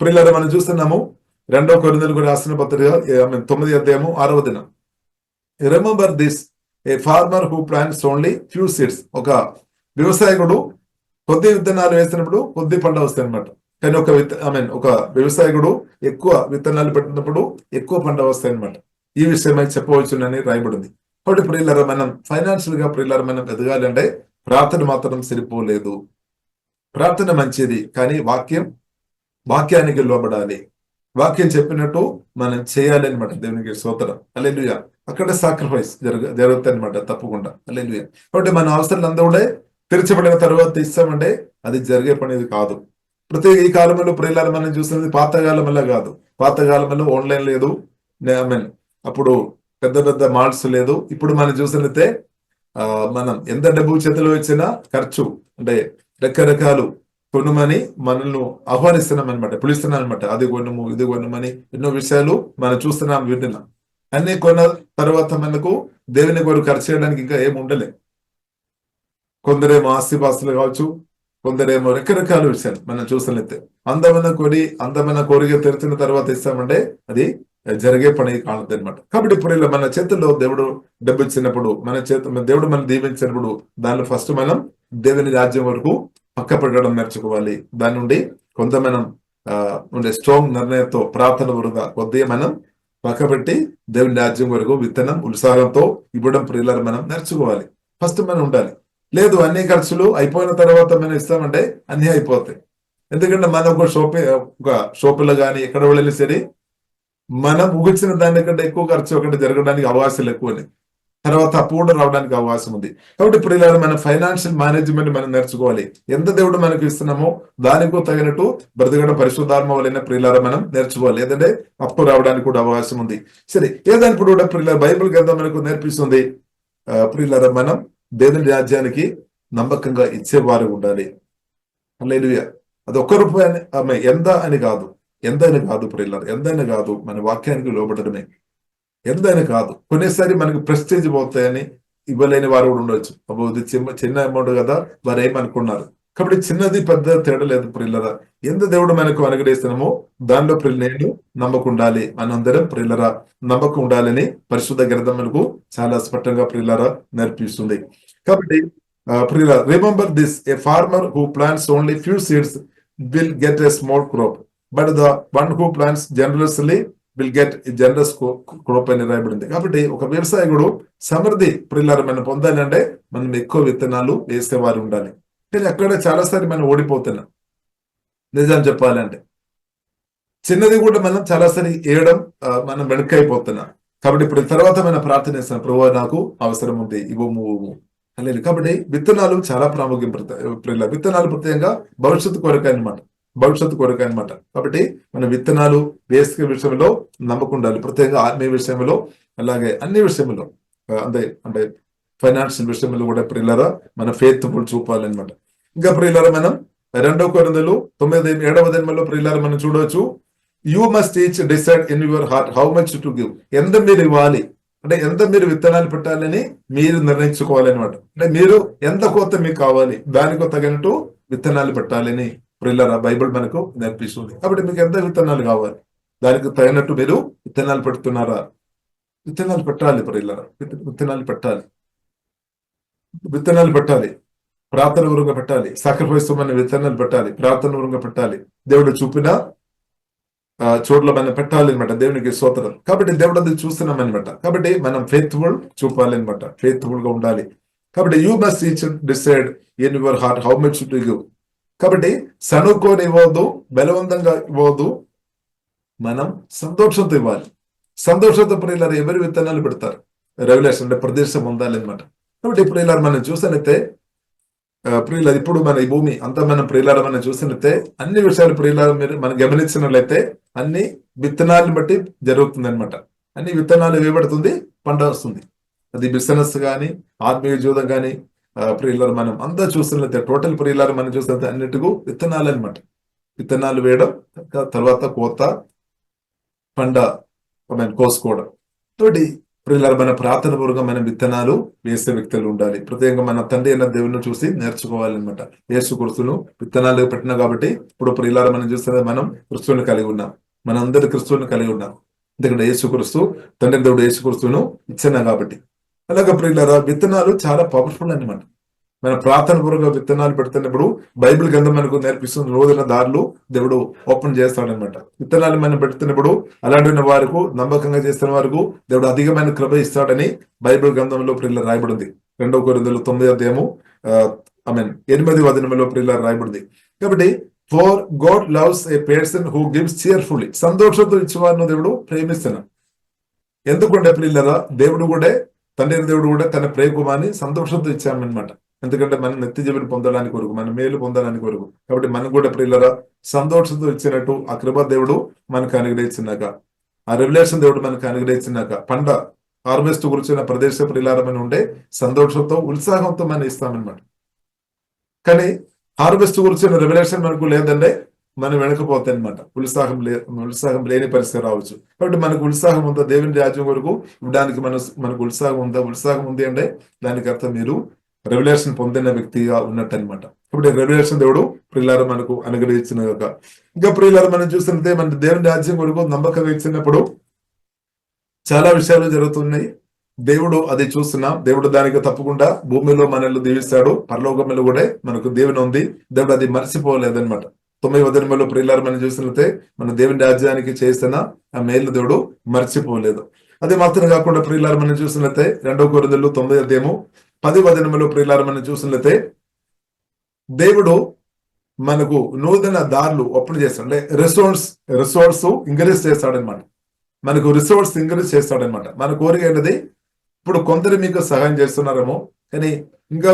ప్రియులారా మనం చూస్తున్నాము 2 కొరింథీయులకు రాసిన పత్రిక 9వ అధ్యాయము 6వ దినం. Remember this, a farmer who plants only few seeds. ఒక వ్యవసాయకుడు కొద్ది విత్తనాలు వేసినప్పుడు కొద్ది పంట వస్తాయి అనమాట. కానీ ఒక వ్యవసాయకుడు ఎక్కువ విత్తనాలు పెట్టినప్పుడు ఎక్కువ పంట వస్తాయి అనమాట. ఈ విషయమై చెప్పవచ్చునని రాయబడింది. కాబట్టి ప్రియులారా మనం ఫైనాన్షియల్ గా ప్రియులారా మనం ఎదగాలి అంటే ప్రార్థన మాత్రం సరిపోలేదు. ప్రార్థన మంచిది, కానీ వాక్యానికి లోబడాలి. వాక్యం చెప్పినట్టు మనం చేయాలి అనమాట. దేవునికి స్తోత్రం. హల్లెలూయా. అక్కడ సాక్రిఫైస్ జరుగుతాయి అనమాట, తప్పకుండా. హల్లెలూయా. కాబట్టి మన అవసరాలు కూడా తెరచబడిన తర్వాత ఇస్తామంటే అది జరిగే పనిది కాదు. ప్రతి ఈ కాలంలో ప్రియులారా మనం చూస్తున్నది పాతకాలంలో కాదు. పాతకాలంలో ఆన్లైన్ లేదు, అప్పుడు పెద్ద పెద్ద మాల్స్ లేదు. ఇప్పుడు మనం చూసినట్లయితే మనం ఎంత డబ్బు చేతిలో ఇచ్చినా ఖర్చు అంటే రకరకాలు కొనుమని మనల్ని ఆహ్వానిస్తున్నాం అనమాట, పిలుస్తున్నాం అనమాట. అది కొనుము, ఇది కొనుమని ఎన్నో విషయాలు మనం చూస్తున్నాం, వింటున్నాం. అన్ని కొన్న తర్వాత మనకు దేవుని కొరకు ఖర్చు చేయడానికి ఇంకా ఏమి ఉండలే. కొందరేమో ఆస్తిపాస్తులు కావచ్చు, కొందరేమో రకరకాల విషయాలు మనం చూసినట్లయితే అందమైన కోరిక తెరిచిన తర్వాత ఇస్తామంటే అది జరిగే పని కాదు అనమాట. కాబట్టి ఇప్పుడు ఇలా మన చేతుల్లో దేవుడు డబ్బు ఇచ్చినప్పుడు, దేవుడు మనం దీవించినప్పుడు దానిలో ఫస్ట్ మనం దేవుని రాజ్యం వరకు పక్క పెట్టడం నేర్చుకోవాలి. దాని నుండి కొంత మనం ఉండే స్ట్రాంగ్ నిర్ణయంతో ప్రార్థన వరకు కొద్దిగా మనం పక్క పెట్టి దేవుని రాజ్యం వరకు విత్తనం ఉత్సాహంతో ఇవ్వడం ప్రియులారా మనం నేర్చుకోవాలి. ఫస్ట్ మనం ఉండాలి. లేదు అన్ని ఖర్చులు అయిపోయిన తర్వాత మనం ఇస్తామంటే అన్ని అయిపోతాయి. ఎందుకంటే మనం ఒక షాపులో కానీ ఎక్కడ వెళ్ళినా సరే మనం ఊహించిన దానికంటే ఎక్కువ ఖర్చు ఒకటి జరగడానికి అవకాశాలు ఎక్కువని, తర్వాత అప్పు కూడా రావడానికి అవకాశం ఉంది. కాబట్టి ఇప్పుడు ఇలా మన ఫైనాన్షియల్ మేనేజ్మెంట్ మనం నేర్చుకోవాలి. ఎంత దేవుడు మనకు ఇస్తున్నామో దానికి తగినట్టు బ్రతకడం పరిశుద్ధాత్మ వలన ప్రియులారా మనం నేర్చుకోవాలి. లేదంటే అప్పు రావడానికి కూడా అవకాశం ఉంది. సరే, ఏదైనప్పుడు కూడా ప్రియులారా బైబిల్ గ్రంథం మనకు నేర్పిస్తుంది. ప్రియులారా మనం దేవుని రాజ్యానికి నమ్మకంగా ఇచ్చేవారు ఉండాలి. హల్లెలూయా. అది ₹1 ఎంత అని కాదు, ఎంతైనా కాదు ప్రియులారా, ఎంతైనా కాదు, మన వాక్యానికి లోబడమే. ఎంతైనా కాదు. కొన్నిసారి మనకి ప్రెస్టేజ్ పోతాయని ఇవ్వలేని వారు కూడా ఉండొచ్చు. ఇది చిన్న అమౌంట్ కదా, వారు ఏమనుకున్నారు. కాబట్టి చిన్నది పెద్ద తేడా లేదు ప్రియులరా. ఎంత దేవుడు మనకు అనుగ్రహిస్తున్నామో దానిలో నేను నమ్మకం ఉండాలి. మనందరం ప్రియులరా నమ్మకం ఉండాలని పరిశుద్ధ గ్రంథం మనకు చాలా స్పష్టంగా ప్రియులరా నేర్పిస్తుంది. కాబట్టి ప్రియులరా, remember this, a farmer who plants only few seeds will get a small crop, but the one who plants generously will get generous crop అని రాయబడింది. కాబట్టి ఒక వ్యవసాయకుడు సమృద్ధి ప్రియులారా మనం పొందాలంటే మనం ఎక్కువ విత్తనాలు వేసేవారు ఉండాలి. కానీ అక్కడ చాలాసారి మనం ఓడిపోతున్నాం. నిజం చెప్పాలంటే చిన్నది కూడా మనం చాలాసారి వేయడం మనం వెనకైపోతున్నాం. కాబట్టి ఇప్పుడు తర్వాత మనం ప్రార్థన చేస్తాం, ప్రభువా నాకు అవసరం ఉంది, ఇవ్వము. అనేది కాబట్టి విత్తనాలు చాలా ప్రాముఖ్యం. విత్తనాలు ప్రత్యేకంగా భవిష్యత్తు కొరకు అనమాట. కాబట్టి మన విత్తనాలు వేసుకునే విషయంలో నమ్మకం ఉండాలి. ప్రత్యేకంగా ఆత్మీయ విషయంలో, అలాగే అన్ని విషయంలో, అంటే ఫైనాన్షియల్ విషయంలో కూడా ప్రియులారా మన ఫెయిత్ఫుల్ చూపాలన్నమాట. ఇంకా ప్రియులారా మనం 2 కొరింథీయులు 9:7 ప్రియులారా మనం చూడవచ్చు. You must each decide in your heart how much to give. ఎంత మీరు ఇవ్వాలి అంటే, ఎంత మీరు విత్తనాలు పెట్టాలని మీరు నిర్ణయించుకోవాలన్నమాట. అంటే మీరు ఎంత కోత మీకు కావాలి దానికో తగినట్టు విత్తనాలు పెట్టాలని ప్రియులారా బైబిల్ మనకు నేర్పిస్తుంది. కాబట్టి మీకు ఎంత విత్తనాలు కావాలి దానికి తగినట్టు మీరు విత్తనాలు పెడుతున్నారా? విత్తనాలు పెట్టాలి ప్రియులారా, విత్తనాలు పెట్టాలి. ప్రార్థన వరంగా పెట్టాలి. సాక్రిఫైస్ మన విత్తనాలు పెట్టాలి, ప్రార్థన వరంగా పెట్టాలి. దేవుడు చూపిన చోట్ల మనం పెట్టాలి అనమాట. దేవునికి స్తోత్రం. కాబట్టి దేవుడు అది చూస్తున్నాం అనమాట. కాబట్టి మనం ఫెయిత్ఫుల్ చూపాలి అనమాట, ఫెయిత్ఫుల్ గా ఉండాలి. కాబట్టి you must each decide in your heart how much to give. కాబట్టి సనుక్కొని ఇవ్వద్దు, బలవంతంగా ఇవ్వద్దు, మనం సంతోషంతో ఇవ్వాలి. సంతోషంతో ప్రియులారా ఎవరి విత్తనాలు పెడతారు? రెవల్యూషన్ అంటే ప్రదేశం ఉండాలి అనమాట. కాబట్టి ఇప్పుడు ఇలా మనం చూసినట్లయితే ప్రియుల ఇప్పుడు మన ఈ భూమి అంతా మనం ప్రియులారా మనం చూసినట్లయితే అన్ని విషయాలు ప్రియులారా మీరు మనం గమనించినట్లయితే అన్ని విత్తనాలను బట్టి జరుగుతుంది అనమాట. అన్ని విత్తనాలు వేయబడుతుంది, పంట వస్తుంది. అది బిజినెస్ కానీ, ఆత్మీయ జీవితం కానీ ప్రియులారా మనం అంతా చూస్తున్నట్లయితే టోటల్ ప్రియులారా మనం చూసినట్లయితే అన్నిటికూ విత్తనాలు అనమాట. విత్తనాలు వేయడం, తర్వాత కోత, పంట కోసుకోవడం. తోటి ప్రియులారా, మన ప్రార్థన పూర్వకంగా మనం విత్తనాలు వేసే వ్యక్తులు ఉండాలి. ప్రత్యేకంగా మన తండ్రి అయిన దేవుని చూసి నేర్చుకోవాలన్నమాట. యేసు క్రీస్తును విత్తనాలు పెట్టినా కాబట్టి ఇప్పుడు ప్రియులారా మనం చూస్తే మనం క్రిస్తువుని కలిగి ఉన్నాం. మన అందరి క్రిస్తువుని కలిగి ఉన్నాం. ఎందుకంటే యేసు క్రీస్తు తండ్రి దేవుడు యేసు క్రీస్తును ఇచ్చినా కాబట్టి. అలాగే ప్రియులారా, విత్తనాలు చాలా పవర్ఫుల్ అన్నమాట. మన ప్రార్థన పూర్వక విత్తనాలు పెడుతున్నప్పుడు బైబిల్ గ్రంథం మనకు నేర్పిస్తున్న రోజున దారులు దేవుడు ఓపెన్ చేస్తాడనమాట. విత్తనాలు మనం పెడుతున్నప్పుడు అలాంటి వారికి, నమ్మకంగా చేస్తున్న వారికి దేవుడు అధికమైన కృప ఇస్తాడని బైబిల్ గ్రంథంలో ప్రియుల రాయబడింది. 2 కొరింథీయులు 9వ అధ్యాయము 8వ వచనంలో ప్రియుల రాయబడింది. కాబట్టి for God loves a person who gives cheerfully, సంతోషంతో ఇచ్చేవారిని దేవుడు ప్రేమిస్తున్నాడు. ఎందుకంటే ప్రియులరా, దేవుడు కూడా తండ్రి దేవుడు కూడా తన ప్రేమ కుమార్ని సంతోషంతో ఇచ్చామన్నమాట. ఎందుకంటే మనం నిత్య జీవనం పొందడానికి కొరకు, మన మేలు పొందడానికి కొరకు. కాబట్టి మనం కూడా ప్రియులరా సంతోషంతో ఇచ్చినట్టు ఆ కృప దేవుడు మనకు అనుగ్రహించినాక, ఆ రెవల్యూషన్ దేవుడు మనకు అనుగ్రహించినాక, పంట హార్వెస్ట్ గురించిన ప్రదేశ ప్రియులారమని ఉండే సంతోషంతో ఉత్సాహంతో మనం ఇస్తామన్నమాట. కానీ హార్వెస్ట్ గురించిన రెవల్యూషన్ మనకు లేదంటే మనం వెనకపోతే అనమాట. ఉత్సాహం లేని పరిస్థితి రావచ్చు. కాబట్టి మనకు ఉత్సాహం ఉందా దేవుని రాజ్యం కొరకు ఇవ్వడానికి, మనకు ఉత్సాహం ఉందా? ఉత్సాహం ఉంది అంటే దానికి అర్థం మీరు రెవల్యూషన్ పొందిన వ్యక్తిగా ఉన్నట్టు అనమాట. ఇప్పుడు రెవల్యూషన్ దేవుడు ప్రియులారా మనకు అనుగ్రహించిన ఇంకా ప్రియులారా మనం చూస్తుంటే మన దేవుని రాజ్యం కొరకు నమ్మకంగా ఇచ్చినప్పుడు చాలా విషయాలు జరుగుతున్నాయి. దేవుడు అది చూస్తున్నాం. దేవుడు దానికి తప్పకుండా భూమిలో మనల్ని దీవిస్తాడు. పరలోకంలో కూడా మనకు దేవుని ఉంది. దేవుడు అది మర్చిపోలేదన్నమాట. 9వ వచనంలో ప్రియులారా మనం చూసినట్లయితే మన దేవుని రాజ్యానికి చేసిన ఆ మేలు దేవుడు మర్చిపోలేదు. అది మాత్రం కాకుండా ప్రియులారా మనం చూసినట్లయితే 2 కొరింథీయులు 9వ అధ్యాయము 10వ వచనంలో ప్రియులారా మనం చూసినట్లయితే దేవుడు మనకు నూతన దారులు ఓపెన్ చేస్తాడు. అంటే రిసోర్స్ ఇంక్రీజ్ చేస్తాడనమాట. మనకు రిసోర్స్ ఇంక్రీజ్ చేస్తాడనమాట. మన కోరిక ఏంటది? ఇప్పుడు కొందరు మీకు సహాయం చేస్తున్నారేమో, కానీ ఇంకా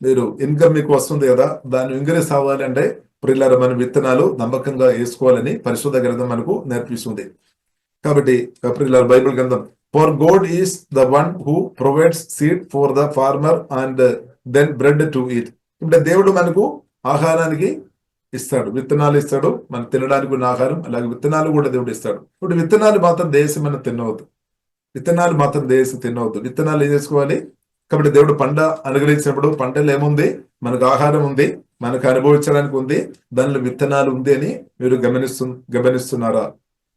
మీరు ఇన్కమ్ మీకు వస్తుంది కదా, దాన్ని ఇంక్రీజ్ అవ్వాలి అంటే ప్రియులారా మన విత్తనాలు నమ్మకంగా వేసుకోవాలని పరిశుద్ధ గ్రంథం మనకు నేర్పిస్తుంది. కాబట్టి ప్రియులారా బైబిల్ గ్రంథం, for God is the one who provides seed for the farmer and then bread to eat. ఇప్పుడు దేవుడు మనకు ఆహారానికి ఇస్తాడు, విత్తనాలు ఇస్తాడు, మనం తినడానికి ఉన్న ఆహారం, అలాగే విత్తనాలు కూడా దేవుడు ఇస్తాడు. ఇప్పుడు విత్తనాలు మాత్రం దేశం మనం తినవద్దు. విత్తనాలు ఏం చేసుకోవాలి? కాబట్టి దేవుడు పంట అనుగ్రహించినప్పుడు పంటలు ఏముంది? మనకు ఆహారం ఉంది, మనకు అనుభవించడానికి ఉంది, దానిలో విత్తనాలు ఉంది అని మీరు గమనిస్తున్నారా?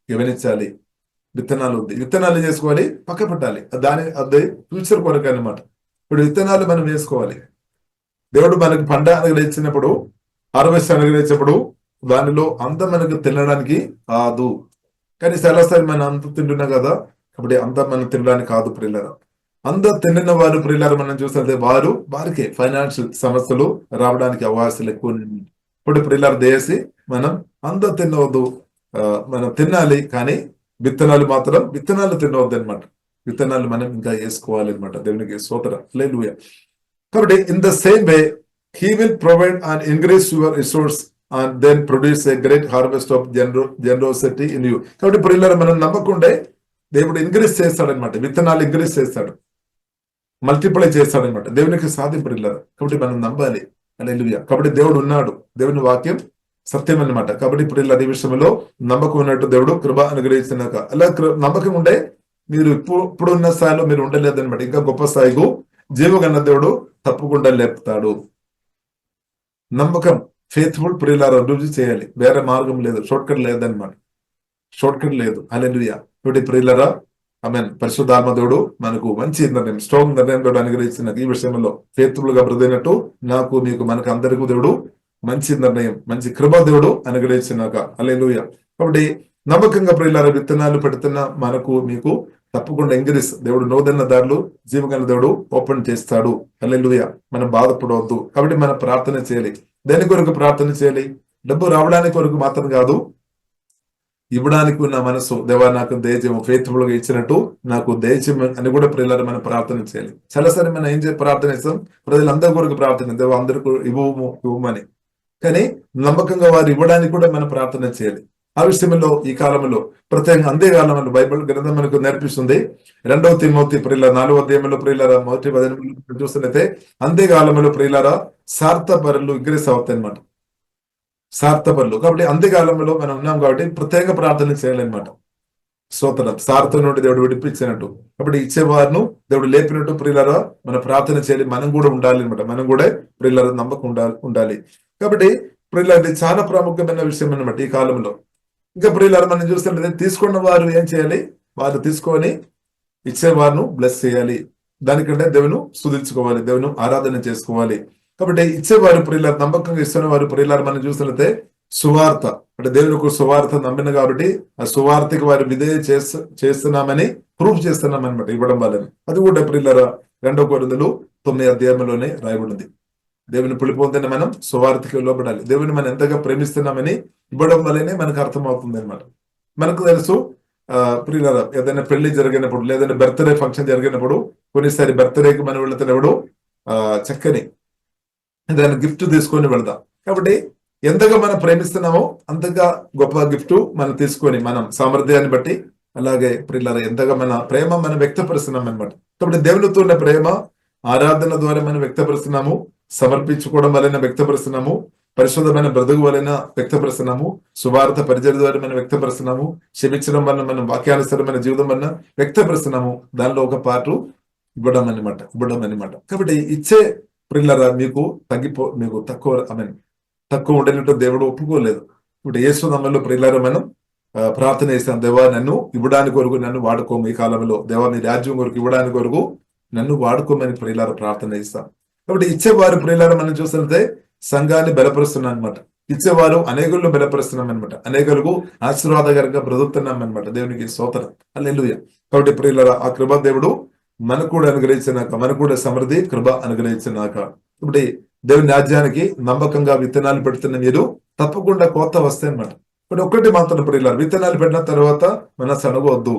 గమనించాలి. విత్తనాలు ఉంది, విత్తనాలు చేసుకోవాలి, పక్క పెట్టాలి. అది ఫ్యూచర్ కొరకు అనమాట. ఇప్పుడు విత్తనాలు మనం వేసుకోవాలి. దేవుడు మనకు పంట అనుగ్రహించినప్పుడు, హార్వెస్ట్ అనుగ్రహించినప్పుడు దానిలో అంత మనకు తినడానికి కాదు. కానీ చాలాసారి మనం అంత తింటున్నాం కదా, కాబట్టి అంత మనం తినడానికి కాదు ప్రియులారా. అందరు తిన్న వారు ప్రియులారా మనం చూస్తే వారికి ఫైనాన్షియల్ సమస్యలు రావడానికి అవకాశాలు ఎక్కువ. ఇప్పుడు ప్రియులారా దయచేసి మనం అందరు తినవద్దు, మనం తినాలి, కానీ విత్తనాలు తినవద్దు అనమాట. విత్తనాలు మనం ఇంకా వేసుకోవాలి అనమాట. దేవునికి స్తోత్రం, హల్లెలూయా. కాబట్టి in the same way he will provide and increase your resource and then produce a great harvest of generosity in you. కాబట్టి ప్రియులారా మనం నమ్మకుండే దేవుడు ఇంక్రీజ్ చేస్తాడనమాట. విత్తనాలు ఇంక్రీజ్ చేస్తాడు, మల్టిప్లై చేస్తాడనమాట. దేవునికి సాధింపు ప్రియులారా. కాబట్టి మనం నమ్మాలి, హల్లెలూయా. కాబట్టి దేవుడు ఉన్నాడు, దేవుని వాక్యం సత్యం అన్నమాట. కాబట్టి ఇప్పుడు ఇలా ఈ విషయంలో నమ్మకం ఉన్నట్టు దేవుడు కృప అనుగ్రహించినాక, అలా నమ్మకం ఉండే మీరు ఇప్పుడున్న స్థాయిలో మీరు ఉండలేదన్నమాట. ఇంకా గొప్ప స్థాయికు జీవగన్న దేవుడు తప్పకుండా లేపుతాడు. నమ్మకం, ఫెయిత్ఫుల్ ప్రియులారా రుజువు చేయాలి. వేరే మార్గం లేదు, షార్ట్ కట్ లేదు. హల్లెలూయా. ఇప్పుడు ప్రియులారా పరిశుద్ధాత్మ దేవుడు మనకు మంచి నిర్ణయం, స్ట్రాంగ్ నిర్ణయం దేవుడు అనుగ్రహించిన ఈ విషయంలో ఫెయిత్ఫుల్ గా బ్రతికినట్టు మీకు మనకు అందరికీ దేవుడు మంచి నిర్ణయం, మంచి కృప దేవుడు అనుగ్రహించినాక, హల్లెలూయా. కాబట్టి నమ్మకంగా ప్రియులారా విత్తనాలు పెడుతున్న మీకు తప్పకుండా ఇంగ్రీస్ దేవుడు నూతన దారులు జీవగల దేవుడు ఓపెన్ చేస్తాడు. హల్లెలూయా. మనం బాధపడవద్దు. కాబట్టి మనం ప్రార్థన చేయాలి. దేని కొరకు ప్రార్థన చేయాలి? డబ్బు రావడానికి కొరకు మాత్రం కాదు, ఇవ్వడానికి ఉన్న మనసు. దేవా నాకు దయచేయము, ఫెయిత్ఫుల్ గా ఇచ్చినట్టు నాకు దయచేయము అని కూడా ప్రియులారా మనం ప్రార్థన చేయాలి. చాలాసారి మనం ఏం ప్రార్థన చేస్తాం? ప్రజలందరి కొరకు ప్రార్థన, దేవా అందరికీ ఇవ్వమని. కానీ నమ్మకంగా వారు ఇవ్వడానికి కూడా మనం ప్రార్థన చేయాలి. ఆ విషయంలో ఈ కాలంలో ప్రత్యేకంగా అందే కాలంలో బైబిల్ గ్రంథం మనకు నేర్పిస్తుంది. 2వ తిమోతి ప్రియులారా 4వ అధ్యాయంలో ప్రియులారా మొదటి వచనంలో చూస్తున్నట్లయితే అందే కాలంలో ప్రియులారా స్వార్థపరులు ఇంక్రీస్ అవుతాయి అన్నమాట. స్వార్థపరులు. కాబట్టి అంత్యకాలంలో మనం ఉన్నాం కాబట్టి ప్రత్యేక ప్రార్థన చేయాలన్నమాట. స్తోత్రం. సారథి నుండి దేవుడు విడిపించినట్టు, కాబట్టి ఇచ్చేవారును దేవుడు లేపినట్టు ప్రియులారా మన ప్రార్థన చేయాలి. మనం కూడా ఉండాలి అనమాట. మనం కూడా ప్రియులారా నమ్మకం ఉండాలి. కాబట్టి ప్రియులారా ఇది చాలా ప్రాముఖ్యమైన విషయం అనమాట ఈ కాలంలో. ఇంకా ప్రియులారా మనం చూస్తుంటే తీసుకున్న వారు ఏం చేయాలి? వారు తీసుకొని ఇచ్చేవారును బ్లెస్ చేయాలి. దానికంటే దేవుని స్తుతించుకోవాలి, దేవుని ఆరాధన చేసుకోవాలి. కాబట్టి ఇచ్చేవారు ప్రియులారు, నమ్మకంగా ఇస్తున్న వారు ప్రియులారు మనం చూసినట్లయితే సువార్త అంటే దేవునికి సువార్త నమ్మిన కాబట్టి ఆ సువార్తకి వారు విధేయ చేస్తున్నామని ప్రూఫ్ చేస్తున్నాం అనమాట ఇవ్వడం వల్లని. అది కూడా ప్రియులారా 2 కొరింథీయులు 9 అధ్యాయంలోనే రాయబడింది. దేవుని పిలుపుందని మనం సువార్తకి లోబడాలి. దేవుని మనం ఎంతగా ప్రేమిస్తున్నామని ఇవ్వడం వల్లనే మనకు అర్థమవుతుంది అనమాట. మనకు తెలుసు ప్రియులారా ఏదైనా పెళ్లి జరిగినప్పుడు లేదంటే బర్త్డే ఫంక్షన్ జరిగినప్పుడు కొన్నిసారి బర్త్డేకి మనం వెళుతున్నప్పుడు చక్కని ఏదైనా గిఫ్ట్ తీసుకొని వెళదాం. కాబట్టి ఎంతగా మనం ప్రేమిస్తున్నామో అంతగా గొప్ప గిఫ్ట్ మనం తీసుకొని మనం సామర్థ్యాన్ని బట్టి అలాగే ప్రియులారా ఎంతగా మన ప్రేమ మనం వ్యక్తపరుస్తున్నాం అనమాట. కాబట్టి దేవునితో ఉన్న ప్రేమ ఆరాధన ద్వారా మనం వ్యక్తపరుస్తున్నాము, సమర్పించుకోవడం వలన వ్యక్తపరుస్తున్నాము, పరిశుద్ధమైన బ్రతుకు వలన వ్యక్తపరుస్తున్నాము, సువార్త పరిచయ ద్వారా మనం వ్యక్తపరుస్తున్నాము, క్షమించడం వలన మనం వాక్యానుసరమైన జీవితం వలన వ్యక్తపరుస్తున్నాము. దానిలో ఒక పార్ట్ ఇవ్వడం అనమాట. కాబట్టి ఇచ్చే ప్రియులారా మీకు తక్కువ ఉండేటట్టు దేవుడు ఒప్పుకోలేదు. ఇప్పుడు యేసు నామములో ప్రియులారా మనం ప్రార్థన చేస్తాం, దేవా నన్ను ఇవ్వడానికి కొరకు నన్ను వాడుకోము, ఈ కాలంలో దేవా నీ రాజ్యం కొరకు ఇవ్వడానికి కొరకు నన్ను వాడుకోమని ప్రియులారా ప్రార్థన చేస్తాం. కాబట్టి ఇచ్చేవారు ప్రియులారా మనం చూస్తుంటే సంఘాన్ని బలపరుస్తున్నాం అనమాట. ఇచ్చేవారు అనేకులను బలపరుస్తున్నాం అనమాట, అనేకులకు ఆశీర్వాదకరంగా బ్రతుకుతున్నాం అనమాట. దేవునికి స్తోత్రం, హల్లెలూయా. కాబట్టి ప్రియులారా ఆ కృప దేవుడు మనకు కూడా అనుగ్రహించినాక, మనకు కూడా సమృద్ధి కృప అనుగ్రహించినాక, ఇప్పుడు దేవుని రాజ్యానికి నమ్మకంగా విత్తనాలు పెడుతున్న మీరు తప్పకుండా కోత వస్తాయి అనమాట. ఇప్పుడు ఒక్కటి మాత్రం ప్రియులారా, విత్తనాలు పెట్టిన తర్వాత మన సనగవద్దు,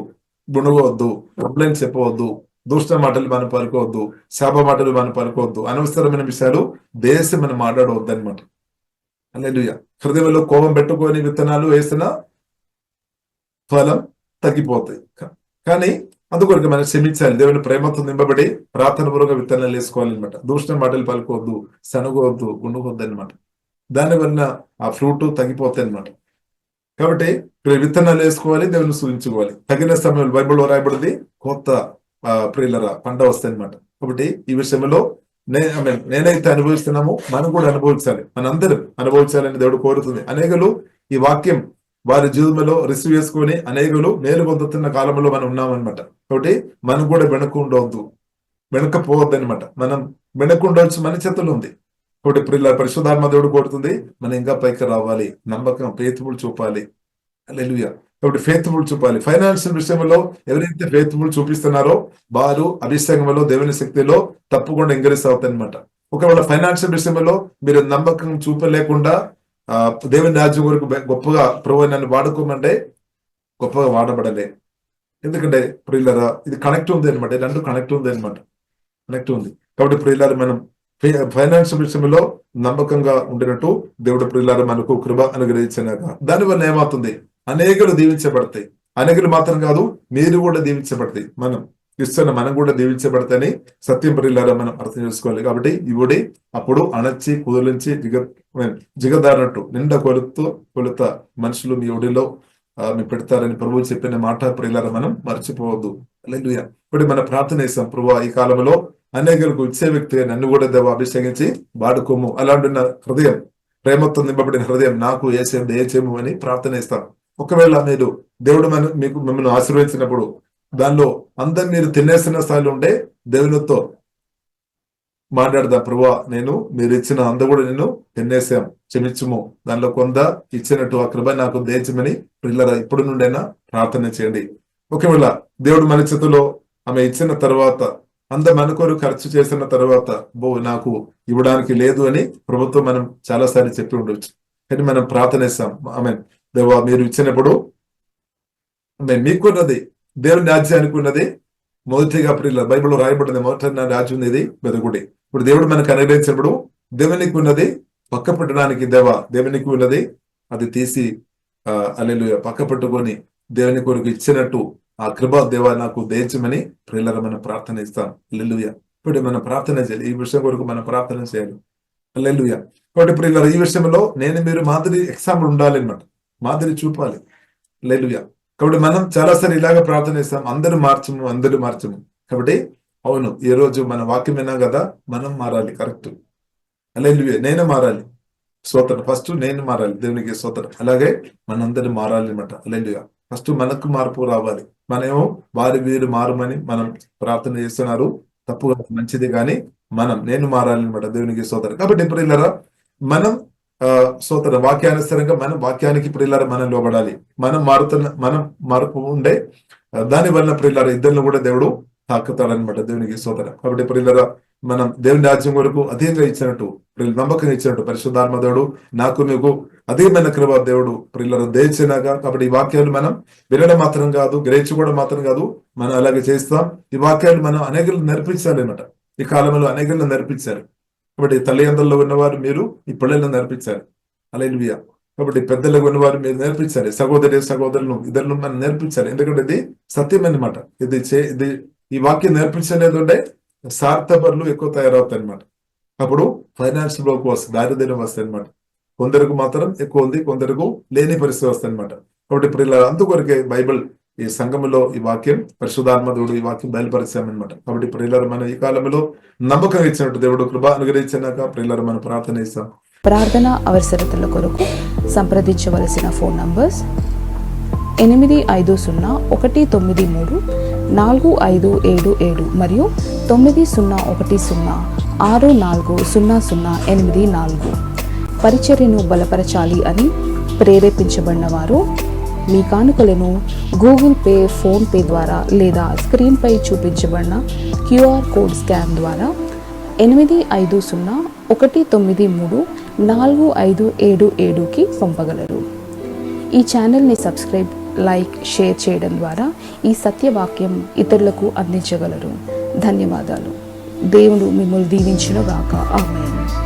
గుణగవద్దు, కంప్లైంట్ చెప్పవద్దు, దుష్ట మాటలు మనం పలుకోవద్దు, శాప మాటలు మనం పలుకోవద్దు, అనవసరమైన విషయాలు దేశం మనం మాట్లాడవద్దు అనమాట. హల్లెలూయా. హృదయంలో కోపం పెట్టుకొని విత్తనాలు వేసిన ఫలం తగ్గిపోతాయి. కానీ అందుకొరకు మనం క్షమించాలి, దేవుని ప్రేమతో నింపబడి ప్రార్థనపూర్వక విత్తనాలు వేసుకోవాలన్నమాట. దూషణ మాటలు పలుకోవద్దు, సనగవద్దు, గుండుకోవద్దు అనమాట. దానివల్ల ఆ ఫ్రూట్ తగ్గిపోతాయి అనమాట. కాబట్టి విత్తనాలు వేసుకోవాలి, దేవుని స్తుతించుకోవాలి. తగిన సమయంలో బైబిల్లో రాయబడింది కొత్త ప్రియులరా పంట వస్తాయి అనమాట. కాబట్టి ఈ విషయంలో నేనైతే అనుభవిస్తున్నామో మనం కూడా అనుభవించాలి, మనందరం అనుభవించాలని దేవుడు కోరుతుంది. అనేకులు ఈ వాక్యం వారి జీవితంలో రిసీవ్ చేసుకుని అనేకులు మేలు పొందుతున్న కాలంలో మనం ఉన్నామన్నమాట. కాబట్టి మనం కూడా వెనకపోవద్దు అనమాట. మనం వెనకుండవచ్చు, మన చేతుల్లో ఉంది. కాబట్టి ప్రియుల పరిశుద్ధాత్మ దేవుడు కోరుతుంది మనం ఇంకా పైకి రావాలి, నమ్మకం ఫెయిత్ఫుల్ చూపాలి. హల్లెలూయా. కాబట్టి ఫెయిత్ఫుల్ చూపాలి. ఫైనాన్షియల్ విషయంలో ఎవరైతే ఫెయిత్ఫుల్ చూపిస్తున్నారో వారు అభిషేకంలో దేవుని శక్తిలో తప్పకుండా ఎంకరేజ్ అవుతాయి అనమాట. ఒకవేళ ఫైనాన్షియల్ విషయంలో మీరు నమ్మకం చూపలేకుండా దేవుని రాజ్యం వరకు గొప్పగా ప్రభు నన్ను వాడుకోమంటే గొప్పగా వాడబడలే. ఎందుకంటే ప్రియులరా ఇది కనెక్ట్ ఉంది అనమాట, రెండు కనెక్ట్ ఉంది. కాబట్టి ప్రియులారా మనం ఫైనాన్షియల్ విషయంలో నమ్మకంగా ఉండినట్టు దేవుడు ప్రియులారా మనకు కృప అనుగ్రహించినాక దానివల్ల ఏమవుతుంది? అనేకులు దీవించబడతాయి. అనేకులు మాత్రం కాదు, మీరు కూడా దీవించబడతాయి. మనం కూడా దీవించబడతాయని సత్యం ప్రియులారా మనం అర్థం చేసుకోవాలి. కాబట్టి ఇవుడి అప్పుడు అణచి కుదిలించి జిగదారినట్టు నిండా కొలుత మనుషులు మీ ఒడిలో మీ పెడతారని ప్రభువు చెప్పిన మాట ప్రియులారా మనం మర్చిపోవద్దు. హల్లెలూయా. ఇప్పుడు మన ప్రార్థన చేస్తాం, ప్రభువా ఈ కాలంలో అనేకులకు ఇచ్చే వ్యక్తిగా నన్ను కూడా దేవ అభిషేకించి వాడుకోము. అలాంటి హృదయం, ప్రేమతో నింపబడిన హృదయం నాకు దయచేయము అని ప్రార్థన చేస్తాం. ఒకవేళ మీరు దేవుడు మిమ్మల్ని ఆశీర్వదించినప్పుడు దానిలో అందరు మీరు తినేసిన స్థాయిలో ఉంటే దేవునితో మాట్లాడదాం, ప్రభువా మీరు ఇచ్చిన కూడా నేను తినేసాం, క్షమించుము, దానిలో కొంత ఇచ్చినట్టు ఆ కృప నాకు దయచేయమని పిల్లల ఇప్పుడు నుండైనా ప్రార్థన చేయండి. ఒకవేళ దేవుడు మన చేతిలో ఆమె ఇచ్చిన తర్వాత మన కొరకు ఖర్చు చేసిన తర్వాత నాకు ఇవ్వడానికి లేదు అని ప్రభుత్వం మనం చాలాసార్లు చెప్పి ఉండొచ్చు. కానీ మనం ప్రార్థన చేస్తాం, దేవా మీరు ఇచ్చినప్పుడు మీకున్నది దేవుని రాజ్యానికి ఉన్నది మొదటిగా ప్రియుల బైబిల్లో రాయబడింది, మొదటి నా రాజ్యం ఉంది వెదకుడి. ఇప్పుడు దేవుడు మనకు అనుగ్రహించినప్పుడు దేవునికి ఉన్నది పక్క పెట్టడానికి దేవునికి ఉన్నది అది తీసి హల్లెలూయా పక్క పెట్టుకొని దేవుని కొరకు ఇచ్చినట్టు ఆ కృప దేవా నాకు దయచేయమని ప్రియుల మనం ప్రార్థన ఇస్తాం. హల్లెలూయా. ఇప్పుడు మనం ప్రార్థన చేయాలి, ఈ విషయం కొరకు మనం ప్రార్థన చేయాలి. హల్లెలూయా. కాబట్టి ప్రియుల ఈ విషయంలో మీరు మాదిరి ఎగ్జాంపుల్ ఉండాలి అన్నమాట, మాదిరి చూపాలి. హల్లెలూయా. కాబట్టి మనం చాలాసార్లు ఇలాగ ప్రార్థన చేస్తాం, అందరూ మార్చము. కాబట్టి అవును, ఈ రోజు మన వాక్యం విన్నాం కదా, మనం మారాలి. కరెక్ట్. హల్లెలూయా. నేను మారాలి. స్తోత్రం. ఫస్ట్ నేను మారాలి. దేవునికి స్తోత్రం. అలాగే మనందరూ మారాలి అనమాట. హల్లెలూయా. ఫస్ట్ మనకు మార్పు రావాలి. మనమేమో వారి వీరు మారమని మనం ప్రార్థన చేస్తున్నారు, తప్పు కాదు, మంచిది. కానీ నేను మారాలి అనమాట. దేవునికి స్తోత్రం. కాబట్టి ఇప్పుడు ఇల్లరా మనం స్తోత్రం వాక్యానుసారంగా మనం వాక్యానికి ఇప్పుడు ఇల్లరా మనం లోబడాలి. మనం మార్పు ఉండే దాని వలన ప్రియులారా ఇద్దరిని కూడా దేవుడు తాకుతాడనమాట. దేవునికి స్తోత్రం. కాబట్టి ప్రియులారా మనం దేవుని రాజ్యం వరకు అధికంగా ఇచ్చినట్టు, నమ్మకంగా ఇచ్చినట్టు పరిశుద్ధాత్మ దేవుడు నాకు నీకు అధికమైన కృప దేవుడు ప్రియులారా దయచేయగా. కాబట్టి ఈ వాక్యాలు మనం వినడం మాత్రం కాదు, గ్రహించుకోవడం మాత్రం కాదు, మనం అలాగే చేస్తాం. ఈ వాక్యాలు మనం అనేకలు నేర్పించాలి అనమాట. ఈ కాలంలో అనేకలను నేర్పించారు. కాబట్టి తల్లిదండ్రుల్లో ఉన్నవారు మీరు ఈ పిల్లలను నేర్పించారు. హల్లెలూయా. కాబట్టి పెద్దలకు ఉన్నవారు మీరు నేర్పించాలి. సహోదరులను ఇద్దరు మనం నేర్పించాలి. ఎందుకంటే ఇది సత్యం అన్నమాట. ఇది ఈ వాక్యం నేర్పించలేదు అంటే స్వార్థపరులు ఎక్కువ తయారవుతాయి అనమాట. అప్పుడు ఫైనాన్షియల్ బ్లాక్ వస్తుంది, దారిద్ర్యం వస్తాయి అనమాట. కొందరికి మాత్రం ఎక్కువ ఉంది, కొందరికి లేని పరిస్థితి వస్తాయి అనమాట. కాబట్టి ఇప్పుడు ఇలా అందుకొరకే బైబిల్ ఈ సంఘములో ఈ వాక్యం పరిశుద్ధాత్మ దేవుడు ఈ వాక్యం బయలుపరిచామన్నమాట. కాబట్టి ప్రియులారా మనం ఈ కాలంలో నమ్మకం ఇచ్చినట్టు దేవుడు కృప అనుగ్రహించాక ప్రియులారా మనం ప్రార్థన చేస్తాం. ప్రార్థన అవసరతల కొరకు సంప్రదించవలసిన ఫోన్ నంబర్స్ 8501934577 మరియు 9010640084. పరిచర్యను బలపరచాలి అని ప్రేరేపించబడిన వారు మీ కానుకలను గూగుల్ పే, ఫోన్ పే ద్వారా లేదా స్క్రీన్పై చూపించబడిన QR కోడ్ స్కాన్ ద్వారా 8501934577కి పంపగలరు. ఈ ఛానల్ని సబ్స్క్రైబ్, లైక్, షేర్ చేయడం ద్వారా ఈ సత్యవాక్యం ఇతరులకు అందించగలరు. ధన్యవాదాలు. దేవుడు మిమ్మల్ని దీవించును గాక. ఆమేన్.